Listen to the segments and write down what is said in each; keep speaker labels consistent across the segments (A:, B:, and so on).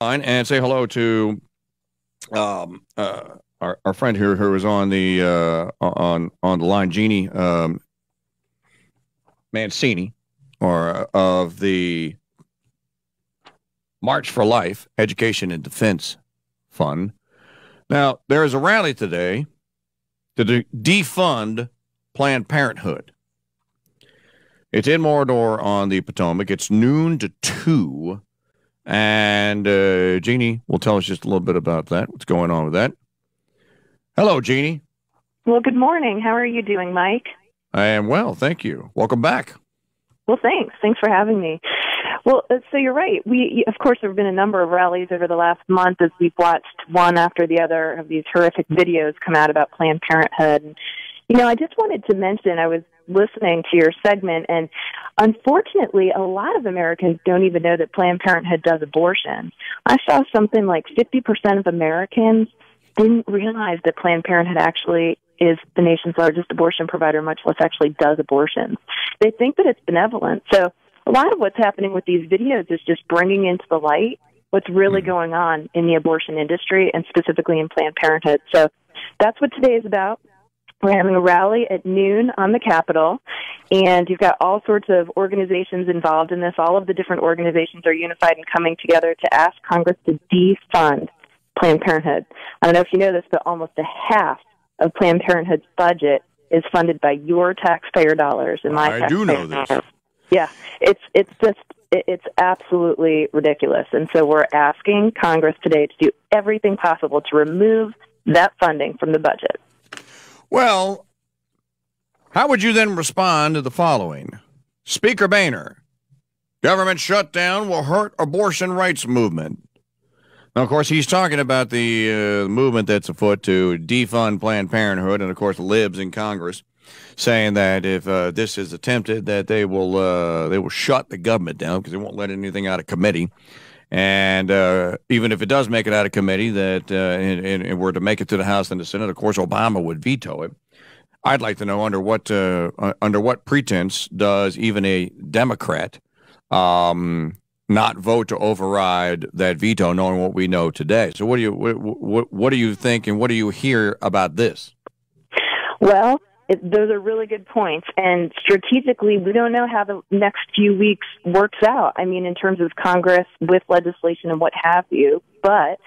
A: And say hello to our friend here who is on the line, Jeannie Mancini, or of the March for Life Education and Defense Fund. Now, there is a rally today to defund Planned Parenthood. It's in Morador on the Potomac. It's noon to 2. And Jeannie will tell us just a little bit about that, what's going on with that. Hello, Jeannie.
B: Well, good morning. How are you doing, Mike?
A: I am well, thank you. Welcome back.
B: Well, thanks. Thanks for having me. Well, so you're right. Of course, there have been a number of rallies over the last month as we've watched one after the other of these horrific videos come out about Planned Parenthood. And, I just wanted to mention, I was listening to your segment, and unfortunately, a lot of Americans don't even know that Planned Parenthood does abortion. I saw something like 50% of Americans didn't realize that Planned Parenthood actually is the nation's largest abortion provider, much less actually does abortions. They think that it's benevolent. So a lot of what's happening with these videos is just bringing into the light what's really going on in the abortion industry and specifically in Planned Parenthood. So that's what today is about. We're having a rally at noon on the Capitol, and you've got all sorts of organizations involved in this. All of the different organizations are unified and coming together to ask Congress to defund Planned Parenthood. I don't know if you know this, but almost a half of Planned Parenthood's budget is funded by your taxpayer dollars and my
A: I do know this.
B: Dollars. Yeah, it's absolutely ridiculous. And so we're asking Congress today to do everything possible to remove that funding from the budget.
A: Well, how would you then respond to the following? Speaker Boehner, government shutdown will hurt abortion rights movement. Now, of course, he's talking about the movement that's afoot to defund Planned Parenthood, and, of course, libs in Congress saying that if this is attempted, that they will shut the government down because they won't let anything out of committee. And even if it does make it out of committee, that and were to make it to the House and the Senate, of course, Obama would veto it. I'd like to know under what pretense does even a Democrat not vote to override that veto, knowing what we know today? So, what do you think, and what do you hear about this?
B: Well, those are really good points. And strategically, we don't know how the next few weeks works out. I mean, in terms of Congress with legislation and what have you. But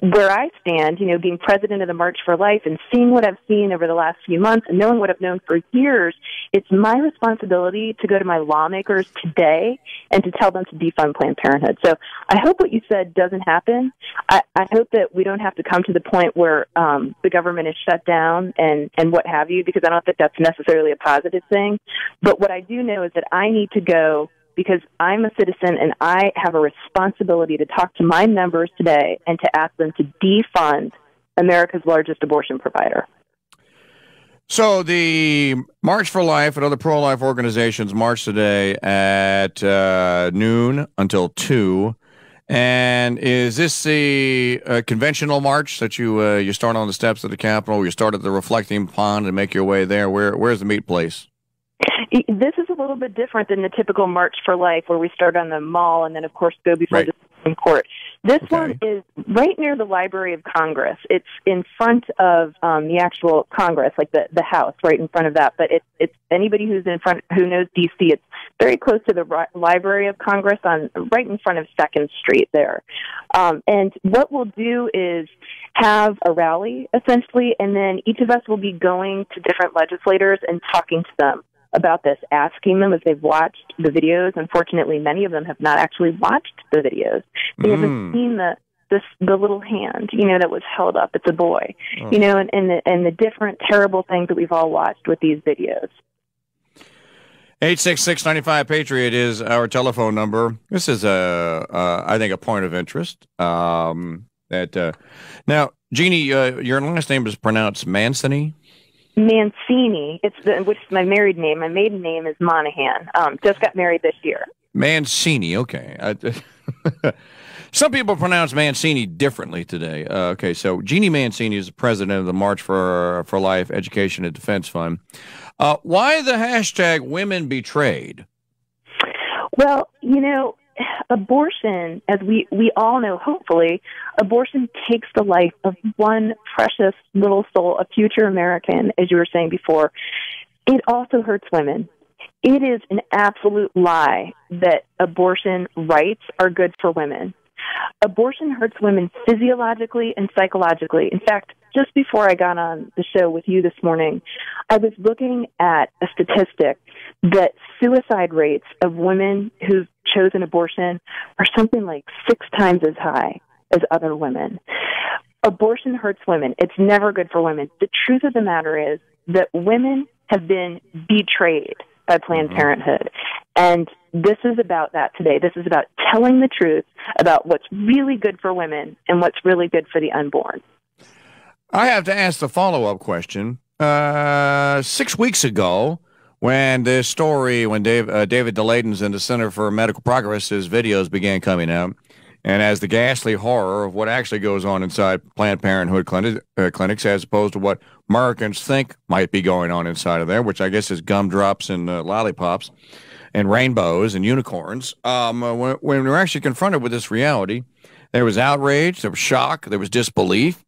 B: where I stand, being president of the March for Life and seeing what I've seen over the last few months and knowing what I've known for years, it's my responsibility to go to my lawmakers today and to tell them to defund Planned Parenthood. So I hope what you said doesn't happen. I hope that we don't have to come to the point where the government is shut down and what have you, because I don't think that's necessarily a positive thing. But what I do know is that I need to go because I'm a citizen and I have a responsibility to talk to my members today and to ask them to defund America's largest abortion provider.
A: So the March for Life and other pro-life organizations march today at noon until 2. And is this the conventional march that you start on the steps of the Capitol, you start at the reflecting pond and make your way there? Where's the meet place?
B: This is a little bit different than the typical March for Life where we start on the mall and then, of course, go before the Supreme Court. This one is right near the Library of Congress. It's in front of the actual Congress, like the House, right in front of that. But it's anybody who knows D.C., it's very close to the Library of Congress, right in front of 2nd Street there. And what we'll do is have a rally, essentially, and then each of us will be going to different legislators and talking to them about this, asking them if they've watched the videos. Unfortunately, many of them have not actually watched the videos. They haven't seen the little hand, that was held up. It's a boy, and the different terrible things that we've all watched with these videos.
A: 866-95-PATRIOT is our telephone number. This is I think, a point of interest. Now, Jeannie, your last name is pronounced Mancini.
B: Mancini, which is my married name. My maiden name is Monahan. Just got married this year.
A: Mancini, okay. Some people pronounce Mancini differently today. Okay, so Jeannie Mancini is the president of the March for Life Education and Defense Fund. Why the hashtag Women Betrayed?
B: Well, abortion, as we all know, hopefully, abortion takes the life of one precious little soul, a future American, as you were saying before. It also hurts women. It is an absolute lie that abortion rights are good for women. Abortion hurts women physiologically and psychologically. In fact, just before I got on the show with you this morning, I was looking at a statistic that suicide rates of women who've chosen abortion are something like 6 times as high as other women. Abortion hurts women. It's never good for women. The truth of the matter is that women have been betrayed by Planned Parenthood. And this is about that today. This is about telling the truth about what's really good for women and what's really good for the unborn.
A: I have to ask the follow-up question. 6 weeks ago, when this story, when David DeLayden's in the Center for Medical Progress, his videos began coming out, and as the ghastly horror of what actually goes on inside Planned Parenthood clinics, as opposed to what Americans think might be going on inside of there, which I guess is gumdrops and lollipops and rainbows and unicorns. When we were actually confronted with this reality, there was outrage, there was shock, there was disbelief.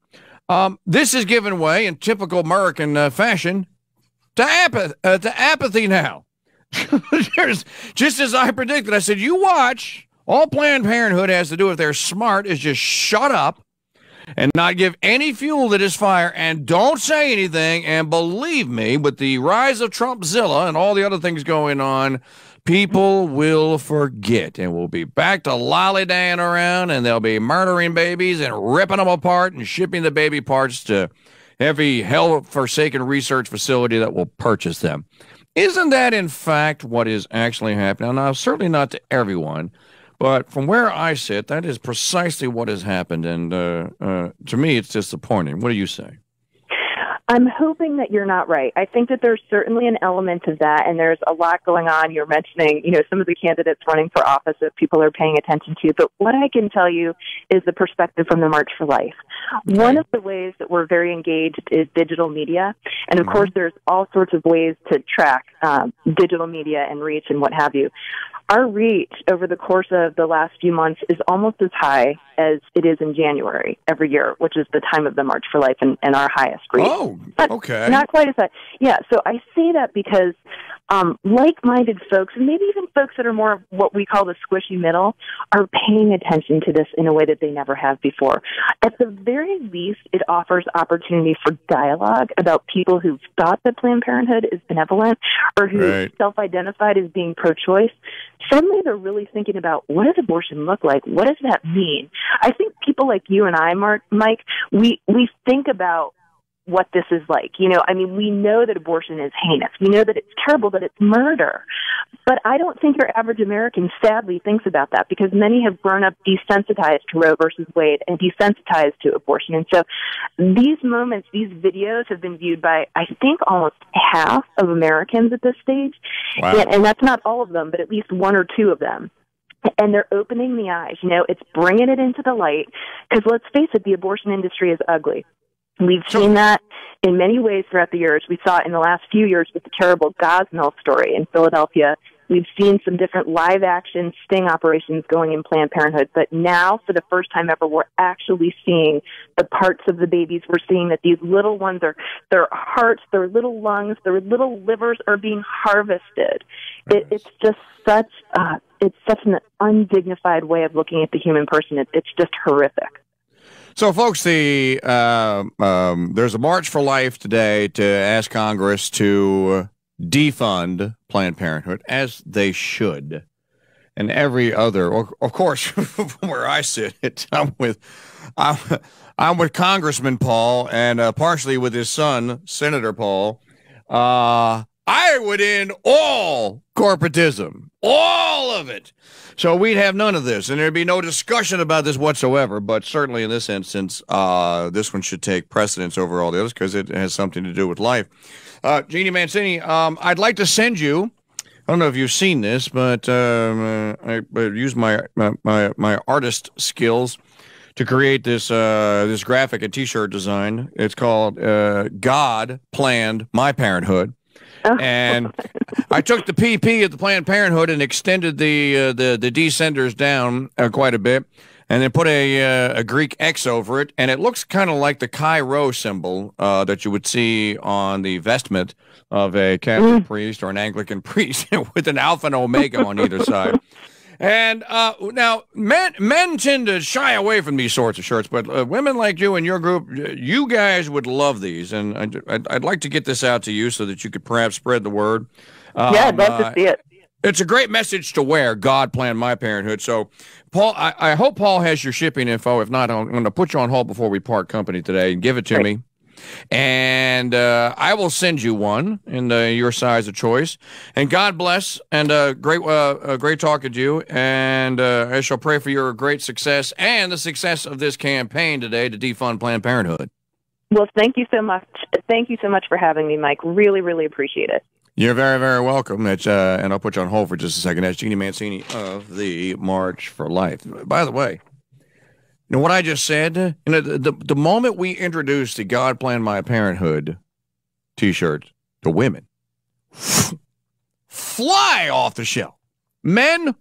A: This has given way in typical American fashion to apathy now. Just as I predicted, I said, you watch. All Planned Parenthood has to do if they're smart is just shut up and not give any fuel to this fire and don't say anything. And believe me, with the rise of Trumpzilla and all the other things going on, people will forget and we'll be back to lollydaying around, and they'll be murdering babies and ripping them apart and shipping the baby parts to every hell-forsaken research facility that will purchase them. Isn't that, in fact, what is actually happening? Now, certainly not to everyone. But from where I sit, that is precisely what has happened, and to me, it's disappointing. What do you say?
B: I'm hoping that you're not right. I think that there's certainly an element of that, and there's a lot going on. You're mentioning, some of the candidates running for office that people are paying attention to. But what I can tell you is the perspective from the March for Life. Okay. One of the ways that we're very engaged is digital media. And, of course, there's all sorts of ways to track digital media and reach and what have you. Our reach over the course of the last few months is almost as high as it is in January every year, which is the time of the March for Life and our highest reach.
A: Oh, okay.
B: Not quite as high. Yeah, so I say that because like-minded folks, and maybe even folks that are more of what we call the squishy middle, are paying attention to this in a way that they never have before. At the very least, it offers opportunity for dialogue about people who've thought that Planned Parenthood is benevolent or who self-identified as being pro-choice. Suddenly they're really thinking about, what does abortion look like? What does that mean? I think people like you and I, Mike, we think about what this is like. We know that abortion is heinous. We know that it's terrible, that it's murder. But I don't think your average American sadly thinks about that, because many have grown up desensitized to Roe versus Wade and desensitized to abortion. And so these moments, these videos have been viewed by, I think, almost half of Americans at this stage. Wow. And that's not all of them, but at least 1 or 2 of them. And they're opening the eyes. It's bringing it into the light, because let's face it, the abortion industry is ugly. We've seen that in many ways throughout the years. We saw it in the last few years with the terrible Gosnell story in Philadelphia. We've seen some different live-action sting operations going in Planned Parenthood. But now, for the first time ever, we're actually seeing the parts of the babies. We're seeing that these little ones their hearts, their little lungs, their little livers are being harvested. It's just such an undignified way of looking at the human person. It's just horrific.
A: So, folks, there's a March for Life today to ask Congress to defund Planned Parenthood, as they should, and every other. Of course, from where I sit, I'm with Congressman Paul, and partially with his son, Senator Paul. I would end all corporatism, all of it. So we'd have none of this, and there'd be no discussion about this whatsoever. But certainly in this instance, this one should take precedence over all the others because it has something to do with life. Jeanne Mancini, I'd like to send you. I don't know if you've seen this, but I used my artist skills to create this this graphic and T-shirt design. It's called "God Planned My Parenthood." And I took the PP at the Planned Parenthood and extended the descenders down quite a bit, and then put a Greek X over it, and it looks kind of like the Chi Rho symbol that you would see on the vestment of a Catholic priest or an Anglican priest with an Alpha and Omega on either side. And now, men tend to shy away from these sorts of shirts, but women like you and your group, you guys would love these, and I'd like to get this out to you so that you could perhaps spread the word.
B: Yeah, I'd love to see it.
A: It's a great message to wear. God planned my parenthood. So, Paul, I hope Paul has your shipping info. If not, I'm going to put you on hold before we part company today and give it to me. And I will send you one in your size of choice. And God bless. And great talking to you. And I shall pray for your great success and the success of this campaign today to defund Planned Parenthood.
B: Well, thank you so much. Thank you so much for having me, Mike. Really, really appreciate it.
A: You're very, very welcome. And I'll put you on hold for just a second. That's Jeanne Mancini of the March for Life. By the way, you know what I just said? You know, the moment we introduced the God Planned My Parenthood T-shirts to women, fly off the shelf. Men,